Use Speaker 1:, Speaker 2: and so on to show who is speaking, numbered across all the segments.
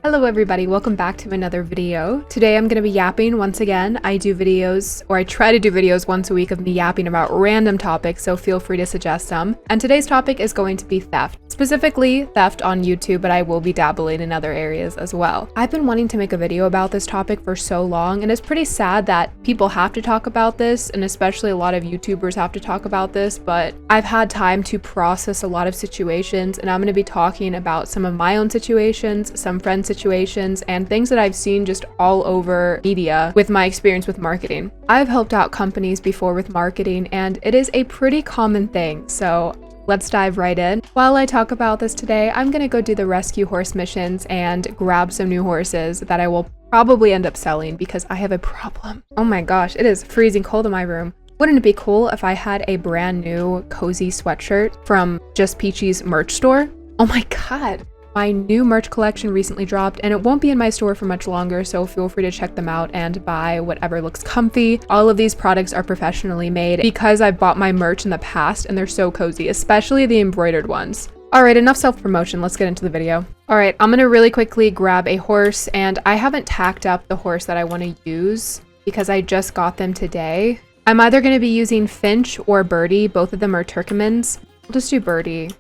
Speaker 1: Hello everybody, welcome back to another video. Today I'm going to be yapping once again. I do videos, or I try to do videos once a week of me yapping about random topics, so feel free to suggest some. And today's topic is going to be theft. Specifically theft on YouTube, but I will be dabbling in other areas as well. I've been wanting to make a video about this topic for so long, and it's pretty sad that people have to talk about this, and especially a lot of YouTubers have to talk about this, but I've had time to process a lot of situations, and I'm going to be talking about some of my own situations, some friends' situations, and things that I've seen just all over media with my experience with marketing. I've helped out companies before with marketing, and it is a pretty common thing, so let's dive right in. While I talk about this today, I'm gonna go do the rescue horse missions and grab some new horses that I will probably end up selling because I have a problem. Oh my gosh, it is freezing cold in my room. Wouldn't it be cool if I had a brand new cozy sweatshirt from just Peachy's merch store? Oh my god. My new merch collection recently dropped and it won't be in my store for much longer, so feel free to check them out and buy whatever looks comfy. All of these products are professionally made because I've bought my merch in the past and they're so cozy, especially the embroidered ones. Alright, enough self-promotion, let's get into the video. Alright, I'm gonna really quickly grab a horse, and I haven't tacked up the horse that I want to use because I just got them today. I'm either going to be using Finch or Birdie, both of them are Turkmens. I'll just do Birdie.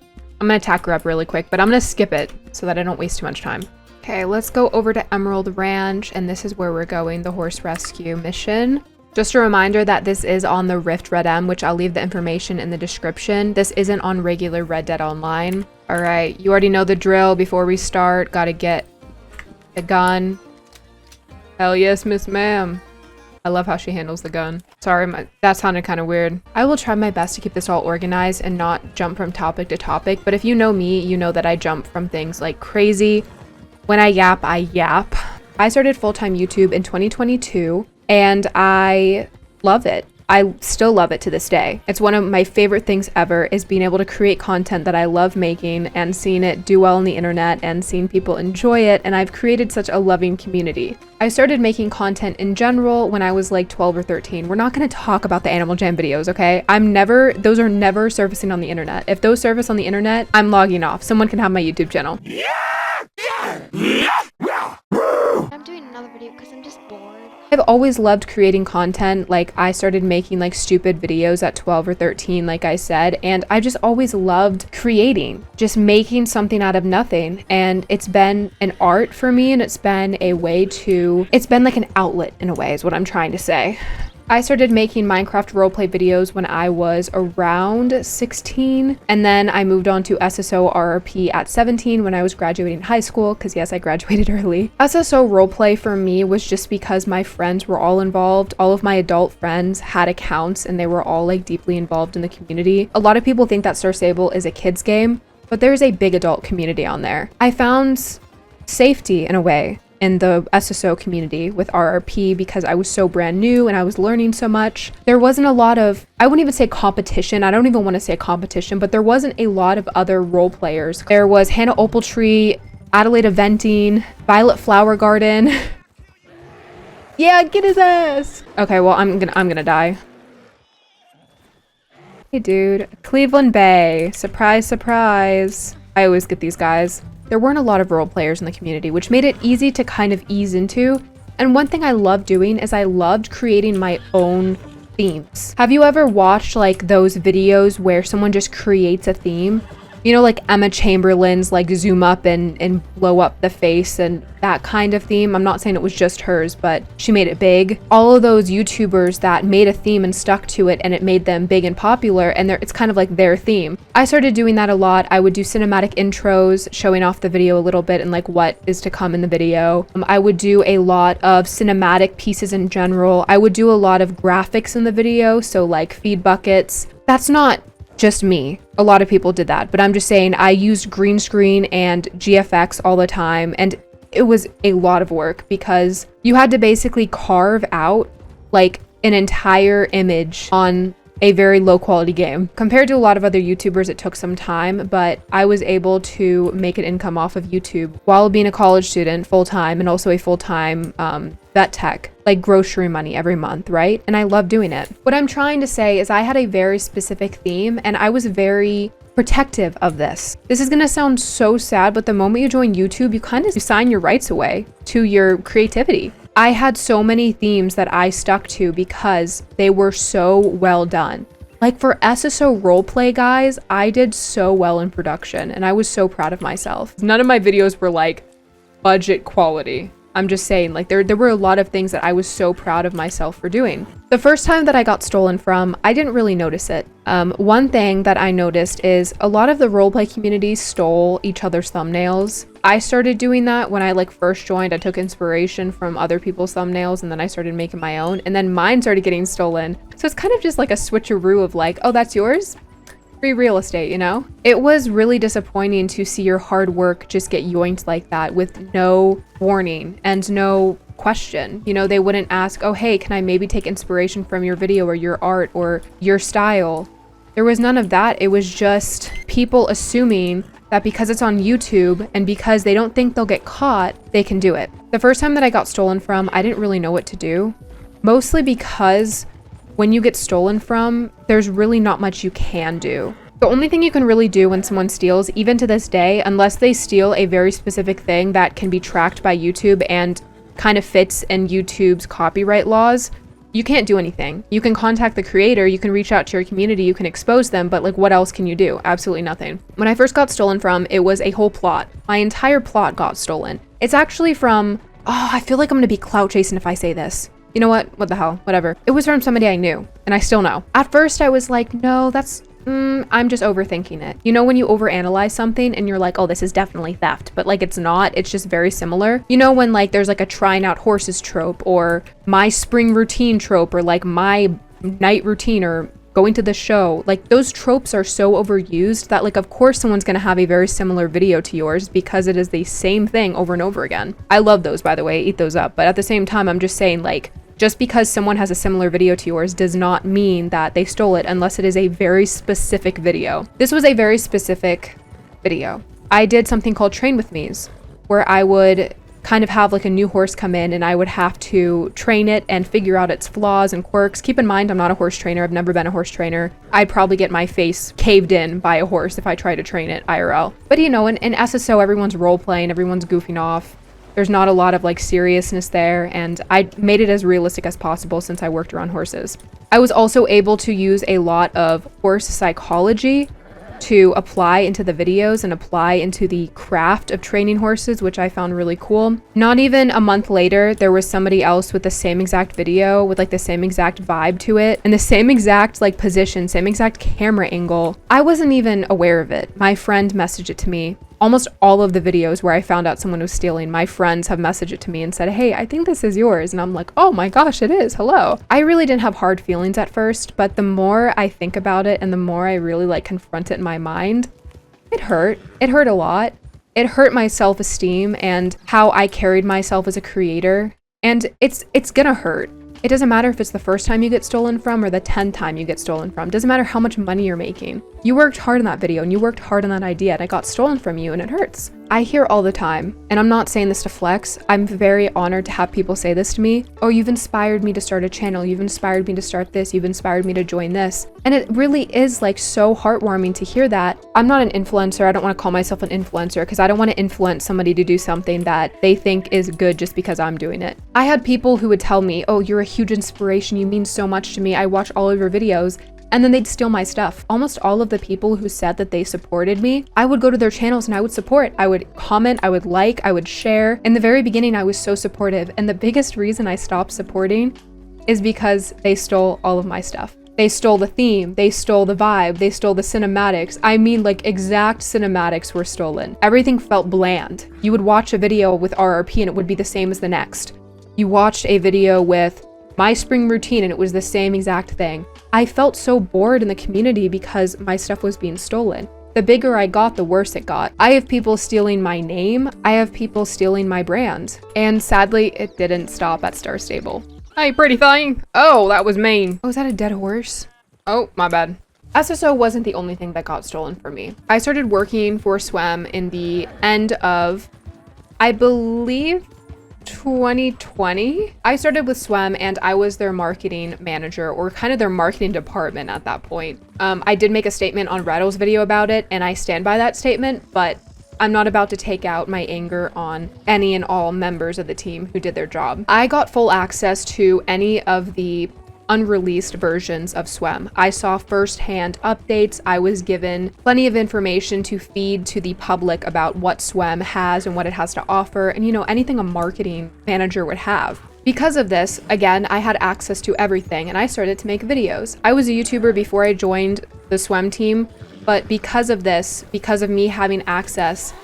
Speaker 1: I'm going to tack her up really quick, but I'm going to skip it so that I don't waste too much time. Okay, let's go over to Emerald Ranch, and this is where we're going, the horse rescue mission. Just a reminder that this is on the Rift REDM, which I'll leave the information in the description. This isn't on regular Red Dead Online. All right, you already know the drill. Before we start, gotta get the gun. Hell yes, Miss Ma'am. I love how she handles the gun. Sorry, that sounded kind of weird. I will try my best to keep this all organized and not jump from topic to topic, but if you know me, you know that I jump from things like crazy. When I yap, I yap. I started full-time YouTube in 2022, and I love it. I still love it to this day. It's one of my favorite things ever, is being able to create content that I love making and seeing it do well on the internet and seeing people enjoy it, and I've created such a loving community. I started making content in general when I was like 12 or 13. We're not going to talk about the Animal Jam videos, okay? Those are never surfacing on the internet. If those surface on the internet, I'm logging off. Someone can have my YouTube channel.
Speaker 2: I'm doing another video because I'm just bored.
Speaker 1: I've always loved creating content. Like, I started making like stupid videos at 12 or 13, like I said, and I just always loved creating, just making something out of nothing. And it's been an art for me, and it's been like an outlet in a way, is what I'm trying to say. I started making Minecraft roleplay videos when I was around 16, and then I moved on to SSO RRP at 17 when I was graduating high school, because yes, I graduated early. SSO roleplay for me was just because my friends were all involved. All of my adult friends had accounts, and they were all like deeply involved in the community. A lot of people think that Star Stable is a kid's game, but there's a big adult community on there. I found safety in a way in the SSO community with RRP because I was so brand new and I was learning so much. There wasn't a lot of, I wouldn't even say competition. I don't even want to say competition, but there wasn't a lot of other role players. There was Hannah Opaltree, Adelaide Eventing, Violet Flower Garden. Yeah, get his ass. Okay, well, I'm gonna die. Hey, dude. Cleveland Bay. Surprise, surprise. I always get these guys. There weren't a lot of role players in the community, which made it easy to kind of ease into. And one thing I loved doing is I loved creating my own themes. Have you ever watched like those videos where someone just creates a theme? You know, like Emma Chamberlain's like zoom up and blow up the face and that kind of theme. I'm not saying it was just hers, but she made it big. All of those YouTubers that made a theme and stuck to it, and it made them big and popular, and it's kind of like their theme. I started doing that a lot. I would do cinematic intros showing off the video a little bit and like what is to come in the video. I would do a lot of cinematic pieces in general. I would do a lot of graphics in the video, so like feed buckets. That's not just me. A lot of people did that, but I'm just saying I used green screen and GFX all the time, and it was a lot of work because you had to basically carve out like an entire image on a very low quality game. Compared to a lot of other YouTubers, it took some time, but I was able to make an income off of YouTube while being a college student full-time and also a full-time vet tech. like grocery money every month, right? And I love doing it. What I'm trying to say is I had a very specific theme and I was very protective of this. This is gonna sound so sad, but the moment you join YouTube, you kind of sign your rights away to your creativity. I had so many themes that I stuck to because they were so well done. Like for SSO roleplay, guys, I did so well in production and I was so proud of myself. None of my videos were like budget quality. I'm just saying, like there were a lot of things that I was so proud of myself for doing. The first time that I got stolen from, I didn't really notice it. One thing that I noticed is a lot of the roleplay community stole each other's thumbnails. I started doing that when I like first joined. I took inspiration from other people's thumbnails and then I started making my own, and then mine started getting stolen. So it's kind of just like a switcheroo of like, oh, that's yours? Free real estate, you know? It was really disappointing to see your hard work just get yoinked like that with no warning and no question. You know, they wouldn't ask, oh, hey, can I maybe take inspiration from your video or your art or your style? There was none of that. It was just people assuming that because it's on YouTube and because they don't think they'll get caught, they can do it. The first time that I got stolen from, I didn't really know what to do, mostly because when you get stolen from, there's really not much you can do. The only thing you can really do when someone steals, even to this day, unless they steal a very specific thing that can be tracked by YouTube and kind of fits in YouTube's copyright laws, you can't do anything. You can contact the creator, you can reach out to your community, you can expose them, but like what else can you do? Absolutely nothing. When I first got stolen from, it was a whole plot. My entire plot got stolen. It's actually from, oh, I feel like I'm gonna be clout chasing if I say this. You know what? What the hell? Whatever. It was from somebody I knew, and I still know. At first, I was like, no, that's, I'm just overthinking it. You know, when you overanalyze something and you're like, oh, this is definitely theft, but like it's not, it's just very similar. You know, when like there's like a trying out horses trope or my spring routine trope or like my night routine or going to the show, like those tropes are so overused that like of course someone's gonna have a very similar video to yours because it is the same thing over and over again. I love those, by the way, eat those up, but at the same time I'm just saying, like, just because someone has a similar video to yours does not mean that they stole it unless it is a very specific video. This was a very specific video. I did something called Train With Me's, where I would kind of have like a new horse come in and I would have to train it and figure out its flaws and quirks. Keep in mind, I'm not a horse trainer. I've never been a horse trainer. I'd probably get my face caved in by a horse if I try to train it IRL. But you know, in SSO, everyone's role playing, everyone's goofing off. There's not a lot of like seriousness there, and I made it as realistic as possible since I worked around horses. I was also able to use a lot of horse psychology to apply into the videos and apply into the craft of training horses, which I found really cool. Not even a month later, there was somebody else with the same exact video with like the same exact vibe to it and the same exact like position, same exact camera angle. I wasn't even aware of it. My friend messaged it to me. Almost all of the videos where I found out someone was stealing, my friends have messaged it to me and said, hey, I think this is yours. And I'm like, oh my gosh, it is. Hello. I really didn't have hard feelings at first, but the more I think about it and the more I really like confront it in my mind, it hurt. It hurt a lot. It hurt my self-esteem and how I carried myself as a creator. And it's gonna hurt. It doesn't matter if it's the first time you get stolen from or the 10th time you get stolen from. It doesn't matter how much money you're making. You worked hard on that video and you worked hard on that idea and it got stolen from you and it hurts. I hear all the time, and I'm not saying this to flex, I'm very honored to have people say this to me. Oh, you've inspired me to start a channel. You've inspired me to start this. You've inspired me to join this. And it really is like so heartwarming to hear that. I'm not an influencer. I don't want to call myself an influencer because I don't want to influence somebody to do something that they think is good just because I'm doing it. I had people who would tell me, oh, you're a huge inspiration. You mean so much to me. I watch all of your videos. And then they'd steal my stuff. Almost all of the people who said that they supported me, I would go to their channels and I would support. I would comment, I would like, I would share. In the very beginning, I was so supportive. And the biggest reason I stopped supporting is because they stole all of my stuff. They stole the theme, they stole the vibe, they stole the cinematics. I mean, like exact cinematics were stolen. Everything felt bland. You would watch a video with RRP and it would be the same as the next. You watched a video with my spring routine and it was the same exact thing. I felt so bored in the community because my stuff was being stolen. The bigger I got, the worse it got. I have people stealing my name. I have people stealing my brand. And sadly, it didn't stop at Star Stable. Hey, pretty thing. Oh, that was mean. Oh, is that a dead horse? Oh, my bad. SSO wasn't the only thing that got stolen from me. I started working for SWEM in the end of, I believe, 2020. I started with Swem and I was their marketing manager, or kind of their marketing department at that point. I did make a statement on Reddle's video about it and I stand by that statement, but I'm not about to take out my anger on any and all members of the team who did their job. I got full access to any of the unreleased versions of Swem. I saw firsthand updates. I was given plenty of information to feed to the public about what Swem has and what it has to offer, and anything a marketing manager would have. Because of this, again, I had access to everything and I started to make videos. I was a YouTuber before I joined the Swem team, but because of this, because of me having access,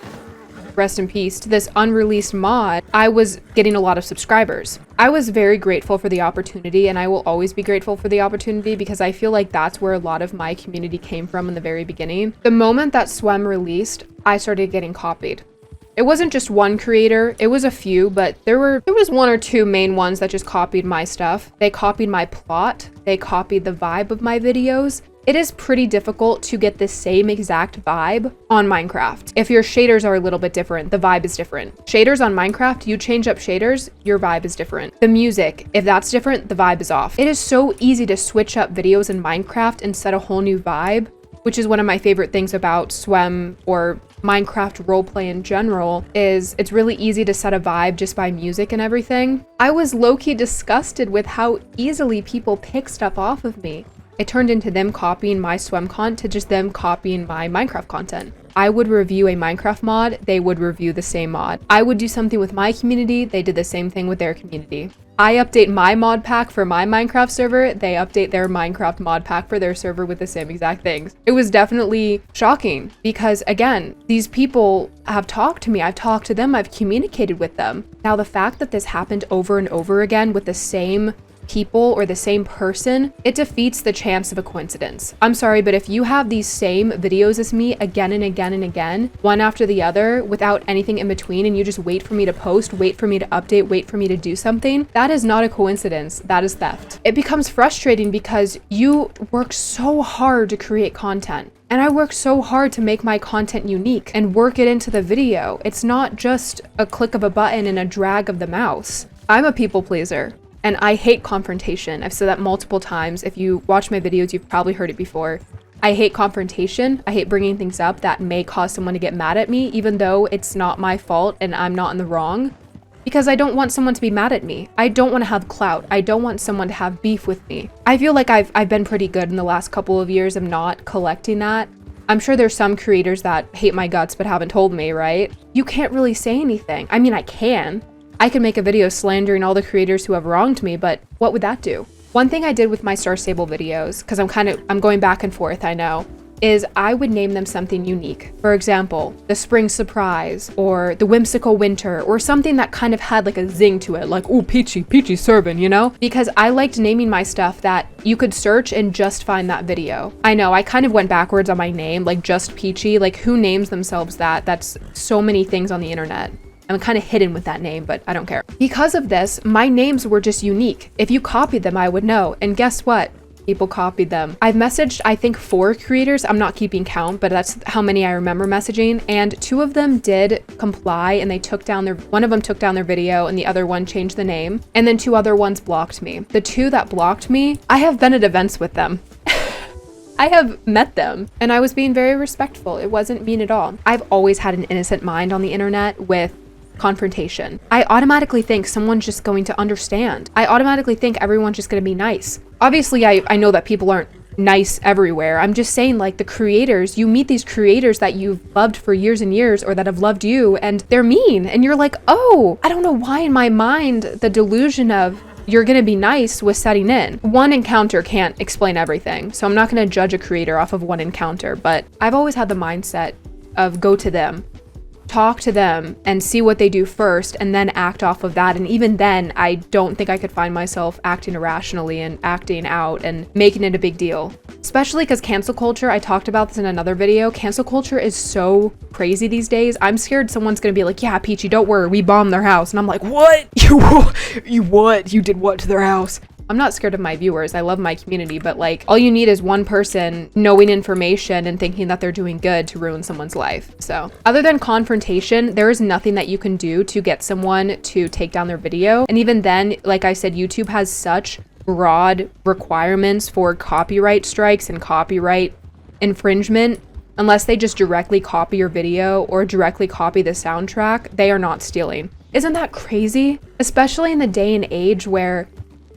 Speaker 1: rest in peace, to this unreleased mod, I was getting a lot of subscribers. I was very grateful for the opportunity, and I will always be grateful for the opportunity because I feel like that's where a lot of my community came from in the very beginning. The moment that Swem released, I started getting copied. It wasn't just one creator, it was a few, but there was one or two main ones that just copied my stuff. They copied my plot, they copied the vibe of my videos. It is pretty difficult to get the same exact vibe on Minecraft. If your shaders are a little bit different, the vibe is different. Shaders on Minecraft, you change up shaders, your vibe is different. The music, if that's different, the vibe is off. It is so easy to switch up videos in Minecraft and set a whole new vibe, which is one of my favorite things about Swem or Minecraft roleplay in general, is it's really easy to set a vibe just by music and everything. I was low-key disgusted with how easily people pick stuff off of me. It turned into them copying my Swem content to just them copying my Minecraft content. I would review a Minecraft mod, they would review the same mod. I would do something with my community, they did the same thing with their community. I update my mod pack for my Minecraft server, they update their Minecraft mod pack for their server with the same exact things. It was definitely shocking because, again, these people have talked to me, I've talked to them, I've communicated with them. Now, the fact that this happened over and over again with the same people or the same person, it defeats the chance of a coincidence. I'm sorry, but if you have these same videos as me again and again and again, one after the other, without anything in between, and you just wait for me to post, wait for me to update, wait for me to do something, that is not a coincidence. That is theft. It becomes frustrating because you work so hard to create content. And I work so hard to make my content unique and work it into the video. It's not just a click of a button and a drag of the mouse. I'm a people pleaser. And I hate confrontation. I've said that multiple times. If you watch my videos, you've probably heard it before. I hate confrontation. I hate bringing things up that may cause someone to get mad at me, even though it's not my fault and I'm not in the wrong. Because I don't want someone to be mad at me. I don't want to have clout. I don't want someone to have beef with me. I feel like I've been pretty good in the last couple of years of not collecting that. I'm sure there's some creators that hate my guts but haven't told me, right? You can't really say anything. I mean, I can. I could make a video slandering all the creators who have wronged me, but what would that do? One thing I did with my Star Stable videos, because I'm going back and forth, I know, is I would name them something unique. For example, the Spring Surprise, or the Whimsical Winter, or something that kind of had like a zing to it, like, ooh, Peachy serving, you know? Because I liked naming my stuff that you could search and just find that video. I know, I kind of went backwards on my name, like just Peachy, like who names themselves that? That's so many things on the internet. I'm kind of hidden with that name, but I don't care. Because of this, my names were just unique. If you copied them, I would know. And guess what? People copied them. I've messaged, I think, 4 creators. I'm not keeping count, but that's how many I remember messaging. And 2 of them did comply and they took down one of them took down their video and the other one changed the name. And then 2 other ones blocked me. The 2 that blocked me, I have been at events with them. I have met them and I was being very respectful. It wasn't mean at all. I've always had an innocent mind on the internet with confrontation. I automatically think someone's just going to understand. I automatically think everyone's just going to be nice. Obviously, I know that people aren't nice everywhere. I'm just saying, like, the creators, you meet these creators that you've loved for years and years or that have loved you and they're mean and you're like, oh, I don't know why in my mind the delusion of you're going to be nice was setting in. One encounter can't explain everything. So I'm not going to judge a creator off of one encounter, but I've always had the mindset of go to them. Talk to them and see what they do first and then act off of that. And even then, I don't think I could find myself acting irrationally and acting out and making it a big deal. Especially because cancel culture, I talked about this in another video, cancel culture is so crazy these days. I'm scared someone's gonna be like, yeah, Peachy, don't worry, we bombed their house. And I'm like, what? You what? You did what to their house? I'm not scared of my viewers. I love my community, but like all you need is one person knowing information and thinking that they're doing good to ruin someone's life. So other than confrontation, there is nothing that you can do to get someone to take down their video. And even then, like I said, YouTube has such broad requirements for copyright strikes and copyright infringement. Unless they just directly copy your video or directly copy the soundtrack, they are not stealing. Isn't that crazy? Especially in the day and age where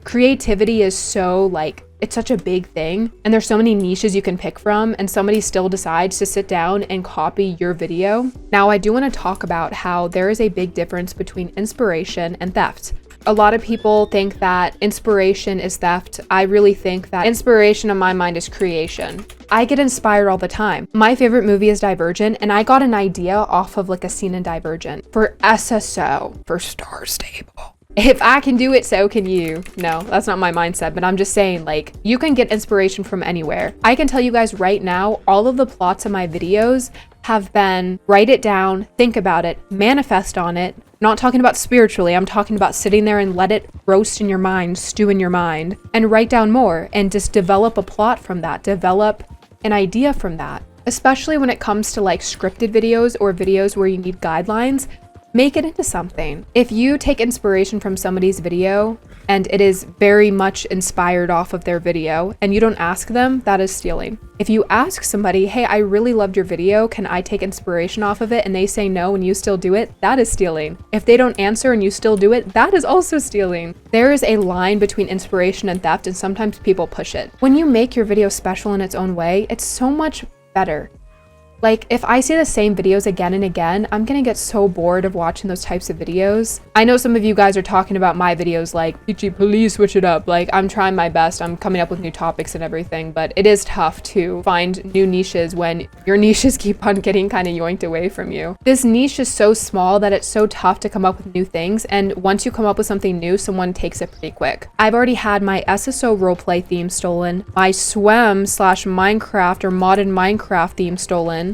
Speaker 1: creativity is so like, it's such a big thing and there's so many niches you can pick from, and somebody still decides to sit down and copy your video. Now, I do want to talk about how there is a big difference between inspiration and theft. A lot of people think that inspiration is theft. I really think that inspiration in my mind is creation. I get inspired all the time. My favorite movie is Divergent, and I got an idea off of like a scene in Divergent for SSO, for Star Stable. If I can do it, so can you. No, that's not my mindset, but I'm just saying, like, you can get inspiration from anywhere. I can tell you guys right now, all of the plots of my videos have been write it down, think about it, manifest on it. Not talking about spiritually, I'm talking about sitting there and let it roast in your mind, stew in your mind, and write down more and just develop a plot from that, develop an idea from that. Especially when it comes to like scripted videos or videos where you need guidelines, make it into something. If you take inspiration from somebody's video and it is very much inspired off of their video and you don't ask them, that is stealing. If you ask somebody, hey, I really loved your video, can I take inspiration off of it? And they say no and you still do it, that is stealing. If they don't answer and you still do it, that is also stealing. There is a line between inspiration and theft, and sometimes people push it. When you make your video special in its own way, it's so much better. Like, if I see the same videos again and again, I'm gonna get so bored of watching those types of videos. I know some of you guys are talking about my videos like, Peachy, please switch it up. Like, I'm trying my best. I'm coming up with new topics and everything, but it is tough to find new niches when your niches keep on getting kind of yoinked away from you. This niche is so small that it's so tough to come up with new things, and once you come up with something new, someone takes it pretty quick. I've already had my SSO roleplay theme stolen, my Swim/Minecraft or modded Minecraft theme stolen.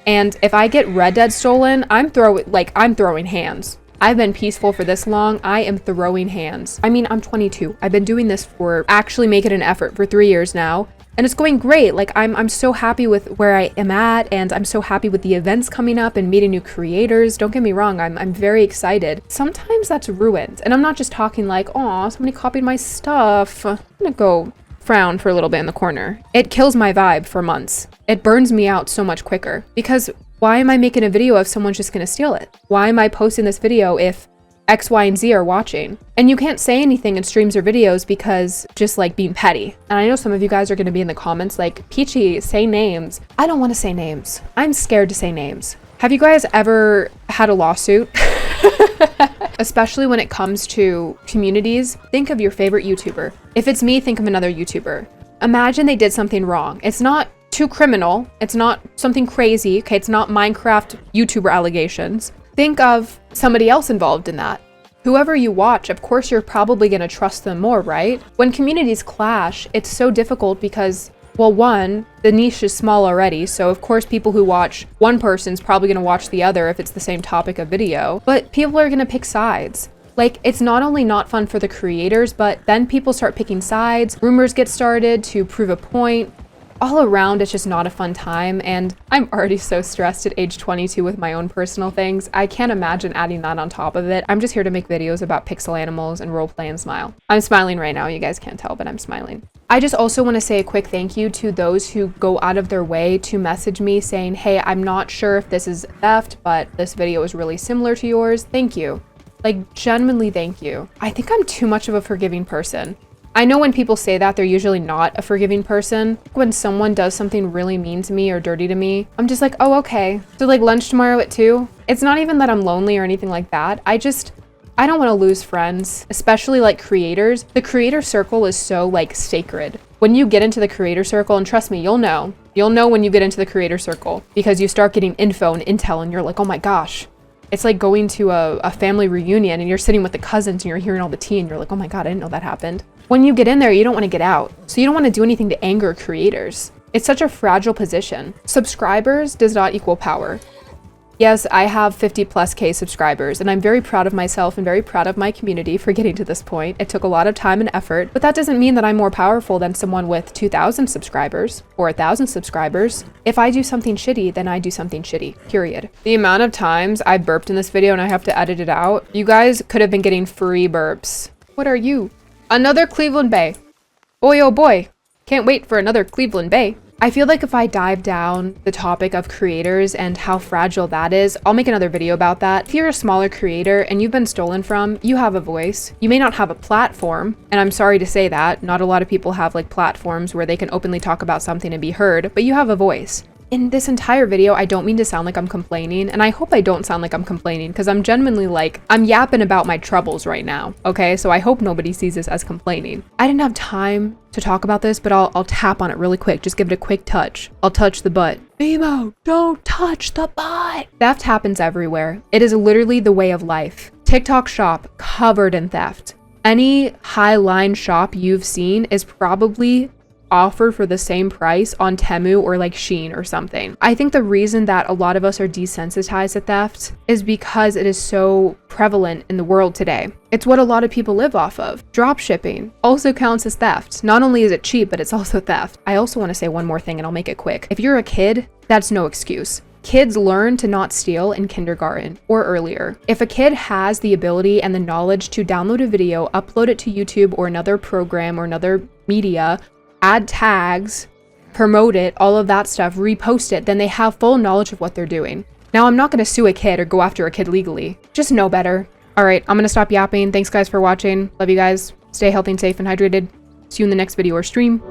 Speaker 1: And if I get Red Dead stolen, I'm throwing hands. I've been peaceful for this long, I am throwing hands. I mean, I'm 22. I've been doing this for actually making an effort for 3 years now, and it's going great. Like, I'm so happy with where I am at, and I'm so happy with the events coming up and meeting new creators. Don't get me wrong, I'm very excited. Sometimes that's ruined, and I'm not just talking like, oh, somebody copied my stuff. I'm gonna go frown for a little bit in the corner. It kills my vibe for months. It burns me out so much quicker, because why am I making a video if someone's just gonna steal it? Why am I posting this video if X, Y, and Z are watching? And you can't say anything in streams or videos because just like being petty. And I know some of you guys are gonna be in the comments like, Peachy, say names. I don't wanna say names. I'm scared to say names. Have you guys ever had a lawsuit? Especially when it comes to communities, think of your favorite YouTuber. If it's me, think of another YouTuber. Imagine they did something wrong. It's not too criminal. It's not something crazy. Okay, it's not Minecraft YouTuber allegations. Think of somebody else involved in that. Whoever you watch, of course, you're probably going to trust them more, right? When communities clash, it's so difficult because, well, one, the niche is small already, so of course people who watch one person's probably going to watch the other if it's the same topic of video, but people are going to pick sides. Like, it's not only not fun for the creators, but then people start picking sides, rumors get started to prove a point. All around, it's just not a fun time, and I'm already so stressed at age 22 with my own personal things. I can't imagine adding that on top of it. I'm just here to make videos about pixel animals and roleplay and smile. I'm smiling right now, you guys can't tell, but I'm smiling. I just also want to say a quick thank you to those who go out of their way to message me saying, hey, I'm not sure if this is theft, but this video is really similar to yours. Thank you. Like, genuinely thank you. I think I'm too much of a forgiving person. I know when people say that, they're usually not a forgiving person. When someone does something really mean to me or dirty to me, I'm just like, oh, okay. So like lunch tomorrow at 2? It's not even that I'm lonely or anything like that. I don't want to lose friends, especially like creators. The creator circle is so like sacred. When you get into the creator circle, and trust me, you'll know when you get into the creator circle, because you start getting info and intel and you're like, oh my gosh. It's like going to a family reunion and you're sitting with the cousins and you're hearing all the tea and you're like, oh my God, I didn't know that happened. When you get in there, you don't want to get out. So you don't want to do anything to anger creators. It's such a fragile position. Subscribers does not equal power. Yes, I have 50+K subscribers, and I'm very proud of myself and very proud of my community for getting to this point. It took a lot of time and effort, but that doesn't mean that I'm more powerful than someone with 2,000 subscribers or 1,000 subscribers. If I do something shitty, then I do something shitty, period. The amount of times I burped in this video and I have to edit it out, you guys could have been getting free burps. What are you? Another Cleveland Bay. Boy, oh boy. Can't wait for another Cleveland Bay. I feel like if I dive down the topic of creators and how fragile that is, I'll make another video about that. If you're a smaller creator and you've been stolen from, you have a voice. You may not have a platform, and I'm sorry to say that. Not a lot of people have like platforms where they can openly talk about something and be heard, but you have a voice. In this entire video, I don't mean to sound like I'm complaining, and I hope I don't sound like I'm complaining, because I'm genuinely like, I'm yapping about my troubles right now, okay? So I hope nobody sees this as complaining. I didn't have time to talk about this, but I'll tap on it really quick. Just give it a quick touch. I'll touch the butt. Nemo, don't touch the butt! Theft happens everywhere. It is literally the way of life. TikTok shop covered in theft. Any high-line shop you've seen is probably offered for the same price on Temu or like Shein or something. I think the reason that a lot of us are desensitized to theft is because it is so prevalent in the world today. It's what a lot of people live off of. Drop shipping also counts as theft. Not only is it cheap, but it's also theft. I also want to say one more thing and I'll make it quick. If you're a kid, that's no excuse. Kids learn to not steal in kindergarten or earlier. If a kid has the ability and the knowledge to download a video, upload it to YouTube or another program or another media, add tags, promote it, all of that stuff, repost it, then they have full knowledge of what they're doing. Now, I'm not going to sue a kid or go after a kid legally. Just know better. All right, I'm going to stop yapping. Thanks, guys, for watching. Love you guys. Stay healthy and safe and hydrated. See you in the next video or stream.